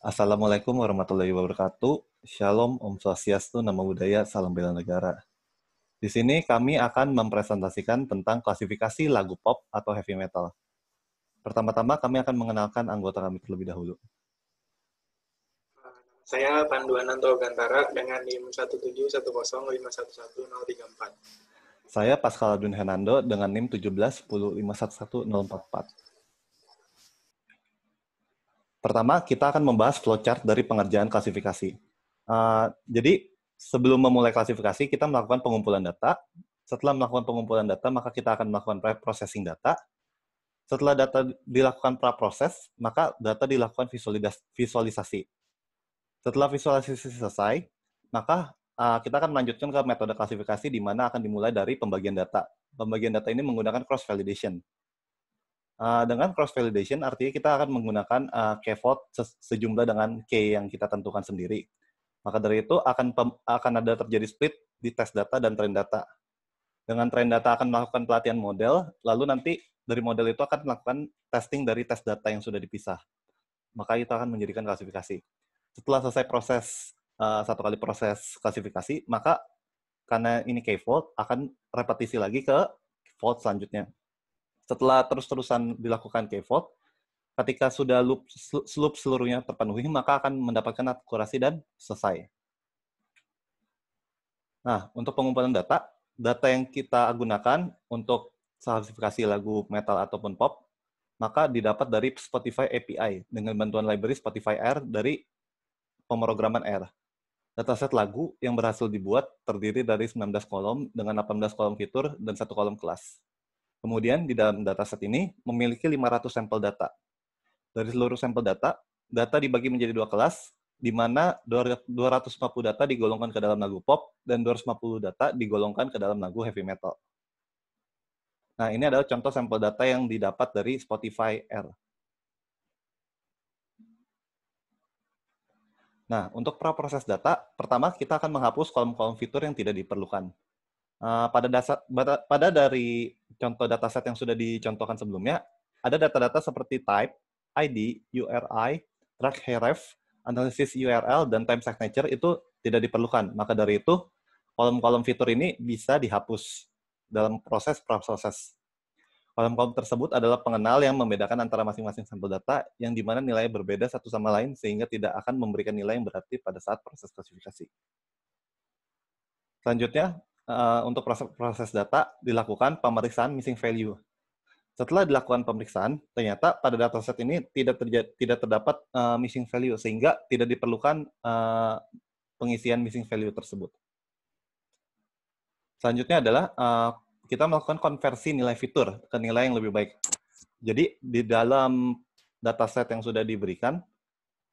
Assalamualaikum warahmatullahi wabarakatuh. Shalom, Om Swastiastu, Namo Buddhaya, Salam Bela Negara. Di sini kami akan mempresentasikan tentang klasifikasi lagu pop atau heavy metal. Pertama-tama kami akan mengenalkan anggota kami terlebih dahulu. Saya Panduananto Gantara dengan NIM 17105111034. Saya Pascal Adun Hernando dengan NIM 1710511044. Pertama, kita akan membahas flowchart dari pengerjaan klasifikasi. Jadi, sebelum memulai klasifikasi, kita melakukan pengumpulan data. Setelah melakukan pengumpulan data, maka kita akan melakukan processing data. Setelah data dilakukan praproses, maka data dilakukan visualisasi. Setelah visualisasi selesai, maka kita akan melanjutkan ke metode klasifikasi di mana akan dimulai dari pembagian data. Pembagian data ini menggunakan cross-validation. Dengan cross-validation artinya kita akan menggunakan k-fold sejumlah dengan k yang kita tentukan sendiri. Maka dari itu akan ada terjadi split di tes data dan train data. Dengan train data akan melakukan pelatihan model, lalu nanti dari model itu akan melakukan testing dari tes data yang sudah dipisah. Maka itu akan menjadikan klasifikasi. Setelah selesai satu kali proses klasifikasi, maka karena ini k-fold akan repetisi lagi ke fold selanjutnya. Setelah terus-terusan dilakukan k-fold, ketika sudah loop seluruhnya terpenuhi, maka akan mendapatkan akurasi dan selesai. Nah, untuk pengumpulan data yang kita gunakan untuk klasifikasi lagu metal ataupun pop, maka didapat dari Spotify API dengan bantuan library Spotify R dari pemrograman R. Dataset lagu yang berhasil dibuat terdiri dari 19 kolom dengan 18 kolom fitur dan 1 kolom kelas. Kemudian di dalam dataset ini memiliki 500 sampel data. Dari seluruh sampel data dibagi menjadi 2 kelas, di mana 250 data digolongkan ke dalam lagu pop dan 250 data digolongkan ke dalam lagu heavy metal. Nah, ini adalah contoh sampel data yang didapat dari Spotify R. Nah, untuk praproses data, pertama kita akan menghapus kolom-kolom fitur yang tidak diperlukan. Pada dari contoh dataset yang sudah dicontohkan sebelumnya, ada data-data seperti type, ID, URI, track href, analisis URL, dan time signature itu tidak diperlukan. Maka dari itu, kolom-kolom fitur ini bisa dihapus dalam proses praproses. Kolom-kolom tersebut adalah pengenal yang membedakan antara masing-masing sampel data yang dimana nilainya berbeda satu sama lain sehingga tidak akan memberikan nilai yang berarti pada saat proses klasifikasi. Selanjutnya, untuk proses data dilakukan pemeriksaan missing value. Setelah dilakukan pemeriksaan, ternyata pada dataset ini tidak terdapat missing value sehingga tidak diperlukan pengisian missing value tersebut. Selanjutnya adalah kita melakukan konversi nilai fitur ke nilai yang lebih baik. Jadi di dalam dataset yang sudah diberikan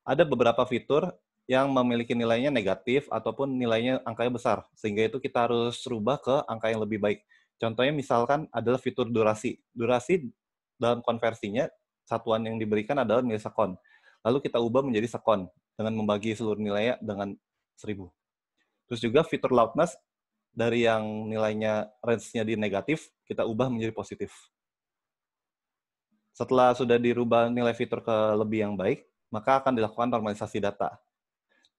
ada beberapa fitur yang memiliki nilainya negatif ataupun nilainya angkanya besar, sehingga itu kita harus rubah ke angka yang lebih baik. Contohnya misalkan adalah fitur durasi. Durasi dalam konversinya, satuan yang diberikan adalah milisekon. Lalu kita ubah menjadi sekon dengan membagi seluruh nilainya dengan 1000. Terus juga fitur loudness, dari yang nilainya range-nya di negatif, kita ubah menjadi positif. Setelah sudah dirubah nilai fitur ke lebih yang baik, maka akan dilakukan normalisasi data.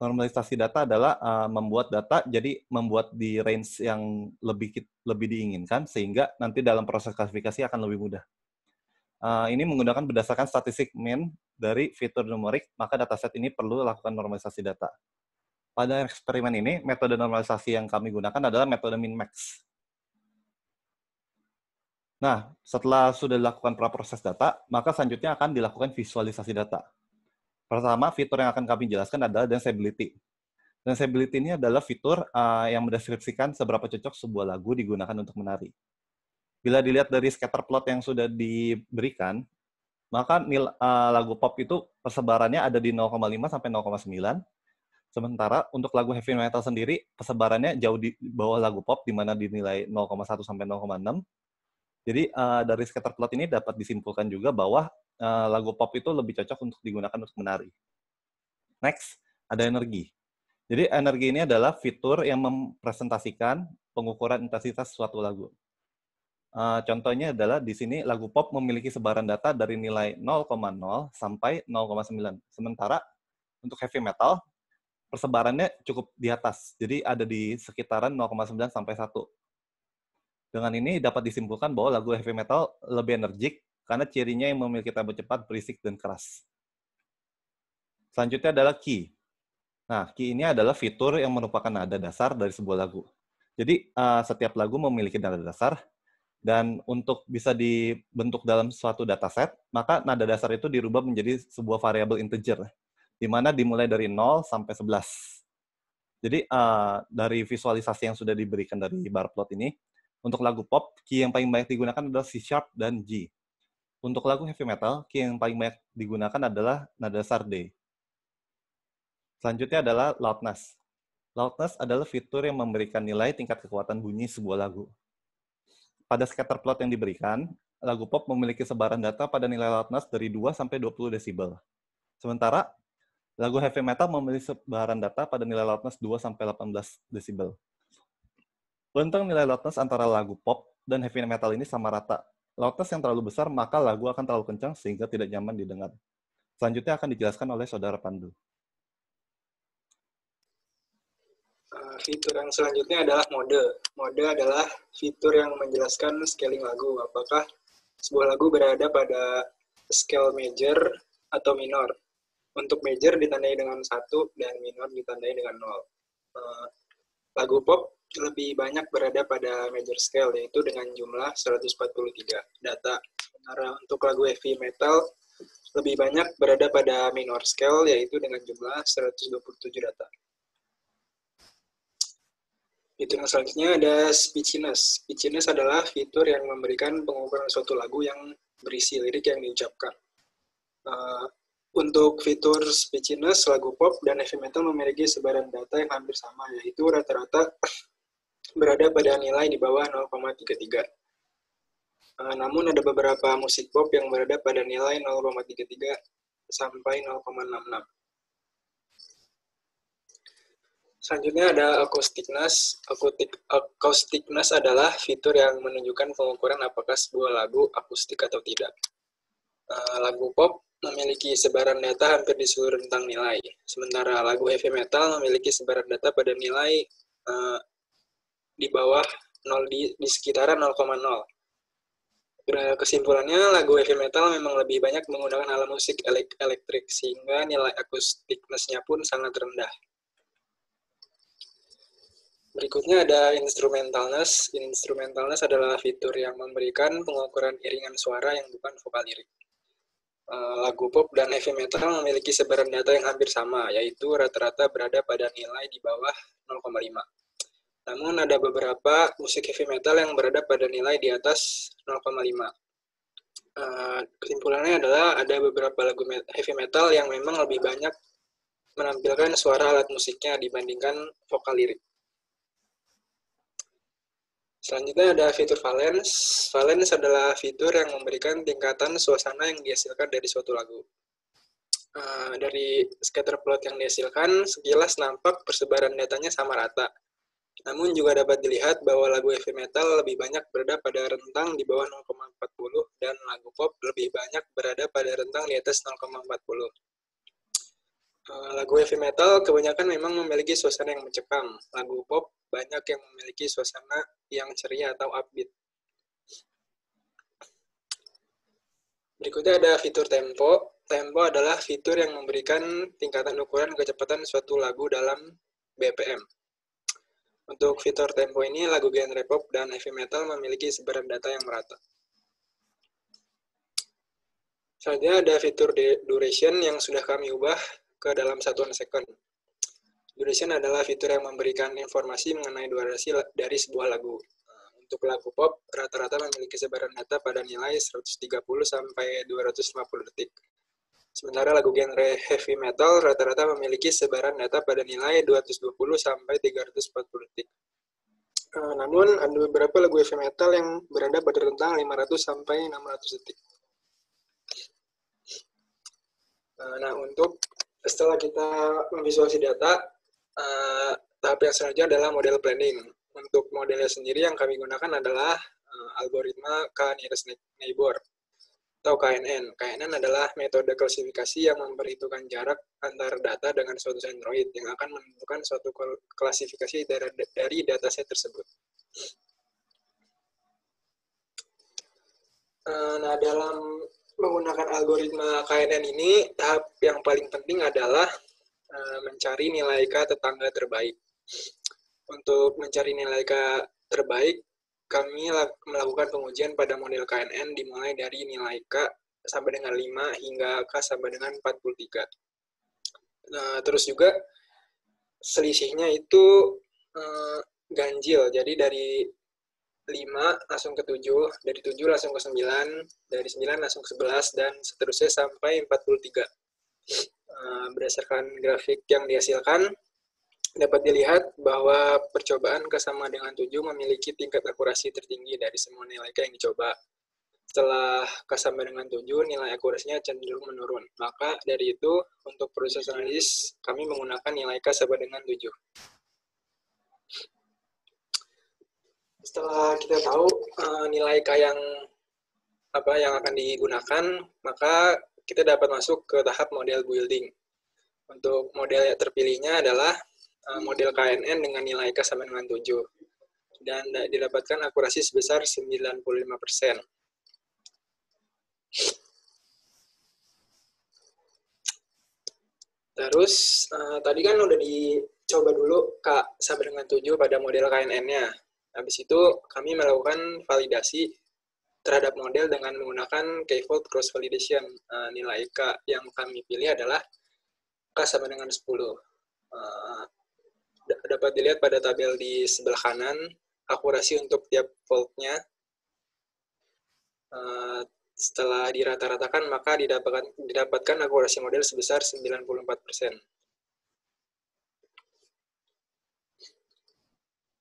Normalisasi data adalah membuat data jadi membuat di range yang lebih diinginkan sehingga nanti dalam proses klasifikasi akan lebih mudah. Ini menggunakan berdasarkan statistik mean dari fitur numerik, maka dataset ini perlu lakukan normalisasi data. Pada eksperimen ini, metode normalisasi yang kami gunakan adalah metode min-max. Nah, setelah sudah dilakukan praproses data, maka selanjutnya akan dilakukan visualisasi data. Pertama, fitur yang akan kami jelaskan adalah danceability. Danceability ini adalah fitur yang mendeskripsikan seberapa cocok sebuah lagu digunakan untuk menari. Bila dilihat dari scatter plot yang sudah diberikan, maka lagu pop itu persebarannya ada di 0,5 sampai 0,9. Sementara untuk lagu heavy metal sendiri, persebarannya jauh di bawah lagu pop, di mana dinilai 0,1 sampai 0,6. Jadi dari scatter plot ini dapat disimpulkan juga bahwa lagu pop itu lebih cocok untuk digunakan untuk menari. Next, ada energi. Jadi energi ini adalah fitur yang mempresentasikan pengukuran intensitas suatu lagu. Contohnya adalah di sini lagu pop memiliki sebaran data dari nilai 0,0 sampai 0,9. Sementara Untuk heavy metal, persebarannya cukup di atas. Jadi ada di sekitaran 0,9 sampai 1. Dengan ini dapat disimpulkan bahwa lagu heavy metal lebih energik karena cirinya yang memiliki tempo cepat, berisik, dan keras. Selanjutnya adalah key. Nah, key ini adalah fitur yang merupakan nada dasar dari sebuah lagu. Jadi, setiap lagu memiliki nada dasar, dan untuk bisa dibentuk dalam suatu dataset, maka nada dasar itu dirubah menjadi sebuah variabel integer, di mana dimulai dari 0 sampai 11. Jadi, dari visualisasi yang sudah diberikan dari bar plot ini, untuk lagu pop, key yang paling banyak digunakan adalah C sharp dan G. Untuk lagu heavy metal, key yang paling banyak digunakan adalah nada dasar D. Selanjutnya adalah loudness. Loudness adalah fitur yang memberikan nilai tingkat kekuatan bunyi sebuah lagu. Pada scatter plot yang diberikan, lagu pop memiliki sebaran data pada nilai loudness dari 2 sampai 20 desibel. Sementara, lagu heavy metal memiliki sebaran data pada nilai loudness 2 sampai 18 desibel. Untuk nilai loudness antara lagu pop dan heavy metal ini sama rata. Loudness yang terlalu besar, maka lagu akan terlalu kencang sehingga tidak nyaman didengar. Selanjutnya akan dijelaskan oleh Saudara Pandu. Fitur yang selanjutnya adalah mode. Mode adalah fitur yang menjelaskan scaling lagu. Apakah sebuah lagu berada pada scale major atau minor. Untuk major ditandai dengan 1 dan minor ditandai dengan 0. Lagu pop lebih banyak berada pada major scale, yaitu dengan jumlah 143 data. Sementara untuk lagu heavy metal lebih banyak berada pada minor scale, yaitu dengan jumlah 127 data. Fitur yang selanjutnya ada speechiness. Speechiness adalah fitur yang memberikan pengukuran suatu lagu yang berisi lirik yang diucapkan. Untuk fitur speechiness, lagu pop dan heavy metal memiliki sebaran data yang hampir sama, yaitu rata-rata berada pada nilai di bawah 0,33. Namun ada beberapa musik pop yang berada pada nilai 0,33 sampai 0,66. Selanjutnya ada acousticness. Acousticness adalah fitur yang menunjukkan pengukuran apakah sebuah lagu akustik atau tidak. Lagu pop memiliki sebaran data hampir di seluruh rentang nilai. Sementara lagu heavy metal memiliki sebaran data pada nilai di bawah 0, di sekitaran 0,0. Kesimpulannya, lagu heavy metal memang lebih banyak menggunakan alat musik elektrik, sehingga nilai acousticness-nya pun sangat rendah. Berikutnya ada instrumentalness. Instrumentalness adalah fitur yang memberikan pengukuran iringan suara yang bukan vokal lirik. Lagu pop dan heavy metal memiliki sebaran data yang hampir sama, yaitu rata-rata berada pada nilai di bawah 0,5. Namun ada beberapa musik heavy metal yang berada pada nilai di atas 0,5. Kesimpulannya adalah ada beberapa lagu heavy metal yang memang lebih banyak menampilkan suara alat musiknya dibandingkan vokal lirik. Selanjutnya ada fitur valence. Valence adalah fitur yang memberikan tingkatan suasana yang dihasilkan dari suatu lagu. Dari scatter plot yang dihasilkan, sekilas nampak persebaran datanya sama rata. Namun juga dapat dilihat bahwa lagu heavy metal lebih banyak berada pada rentang di bawah 0,40 dan lagu pop lebih banyak berada pada rentang di atas 0,40. Lagu heavy metal kebanyakan memang memiliki suasana yang mencekam. Lagu pop banyak yang memiliki suasana yang ceria atau upbeat. Berikutnya ada fitur tempo. Tempo adalah fitur yang memberikan tingkatan ukuran kecepatan suatu lagu dalam BPM. Untuk fitur tempo ini, lagu genre pop dan heavy metal memiliki sebaran data yang merata. Selanjutnya ada fitur duration yang sudah kami ubah ke dalam satuan second. Duration adalah fitur yang memberikan informasi mengenai durasi dari sebuah lagu. Untuk lagu pop, rata-rata memiliki sebaran data pada nilai 130 sampai 250 detik. Sementara lagu genre heavy metal rata-rata memiliki sebaran data pada nilai 220 sampai 340 detik. Namun ada beberapa lagu heavy metal yang berada pada rentang 500 sampai 600 detik. Nah, untuk setelah kita memvisualisasi data, tahap yang selanjutnya adalah model planning. Untuk modelnya sendiri yang kami gunakan adalah algoritma K-nearest neighbor. atau KNN. KNN adalah metode klasifikasi yang memperhitungkan jarak antar data dengan suatu sentroid yang akan menentukan suatu klasifikasi dari dataset tersebut. Nah, dalam menggunakan algoritma KNN ini, tahap yang paling penting adalah mencari nilai K tetangga terbaik. Untuk mencari nilai K terbaik, kami melakukan pengujian pada model KNN dimulai dari nilai K sampai dengan 5 hingga K sampai dengan 43. Nah, terus juga selisihnya itu ganjil, jadi dari 5 langsung ke 7, dari 7 langsung ke 9, dari 9 langsung ke 11, dan seterusnya sampai 43. Berdasarkan grafik yang dihasilkan, dapat dilihat bahwa percobaan K sama dengan 7 memiliki tingkat akurasi tertinggi dari semua nilai K yang dicoba. Setelah K sama dengan 7, nilai akurasinya cenderung menurun. Maka dari itu, untuk proses analisis, kami menggunakan nilai K sama dengan 7. Setelah kita tahu nilai K yang akan digunakan, maka kita dapat masuk ke tahap model building. Untuk model yang terpilihnya adalah model KNN dengan nilai K sama dengan 7. Dan didapatkan akurasi sebesar 95%. Terus, tadi kan udah dicoba dulu K sampai dengan 7 pada model KNN-nya. Habis itu, kami melakukan validasi terhadap model dengan menggunakan K-fold cross validation. Nilai K yang kami pilih adalah K sama dengan 10. Dapat dilihat pada tabel di sebelah kanan, akurasi untuk tiap fold-nya. Setelah dirata-ratakan, maka didapatkan akurasi model sebesar 94%.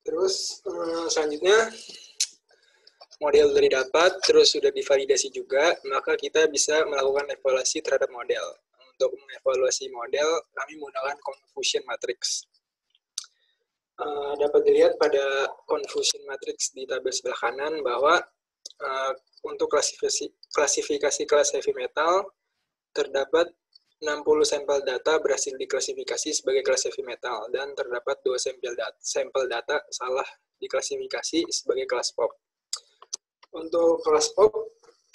Terus selanjutnya, model sudah didapat, terus sudah divalidasi juga, maka kita bisa melakukan evaluasi terhadap model. Untuk mengevaluasi model, kami menggunakan confusion matrix. Dapat dilihat pada confusion matrix di tabel sebelah kanan bahwa untuk klasifikasi kelas heavy metal, terdapat 60 sampel data berhasil diklasifikasi sebagai kelas heavy metal, dan terdapat 2 sampel data salah diklasifikasi sebagai kelas pop. Untuk kelas pop,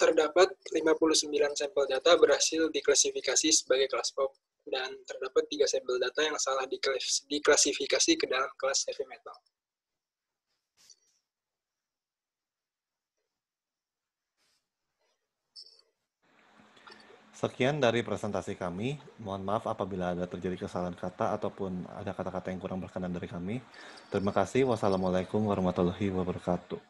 terdapat 59 sampel data berhasil diklasifikasi sebagai kelas pop, dan terdapat 3 sampel data yang salah diklasifikasi ke dalam kelas heavy metal. Sekian dari presentasi kami. Mohon maaf apabila ada terjadi kesalahan kata ataupun ada kata-kata yang kurang berkenan dari kami. Terima kasih. Wassalamualaikum warahmatullahi wabarakatuh.